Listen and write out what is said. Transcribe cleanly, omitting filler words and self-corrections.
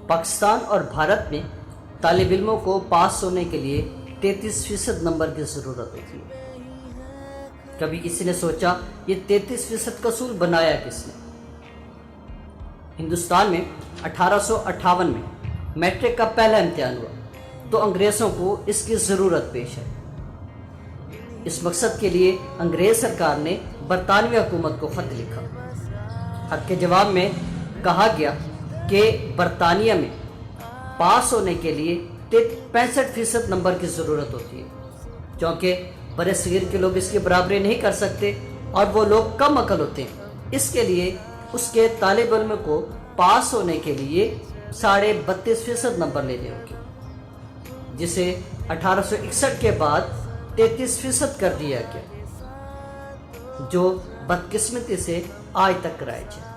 پاکستان اور بھارت میں طالب علموں کو پاس ہونے کے لیے 33% نمبر کی ضرورت ہوتی ہے۔ کبھی کسی نے سوچا یہ 33% کا اصول بنایا کس نے؟ ہندوستان میں 1858 میں میٹرک کا پہلا امتحان ہوا تو انگریزوں کو اس کی ضرورت پیش ہے۔ اس مقصد کے لیے انگریز سرکار نے برطانوی حکومت کو خط لکھا۔ خط کے جواب میں کہا گیا کہ برطانیہ میں پاس ہونے کے لیے 65% نمبر کی ضرورت ہوتی ہے، کیونکہ برے صغیر کے لوگ اس کی برابری نہیں کر سکتے اور وہ لوگ کم عقل ہوتے ہیں۔ اس کے لیے اس کے طالب علم کو پاس ہونے کے لیے 32.5% نمبر لینے ہوں گے، جسے 1861 کے بعد 33% کر دیا گیا، جو بدقسمتی سے آج تک رائج ہے۔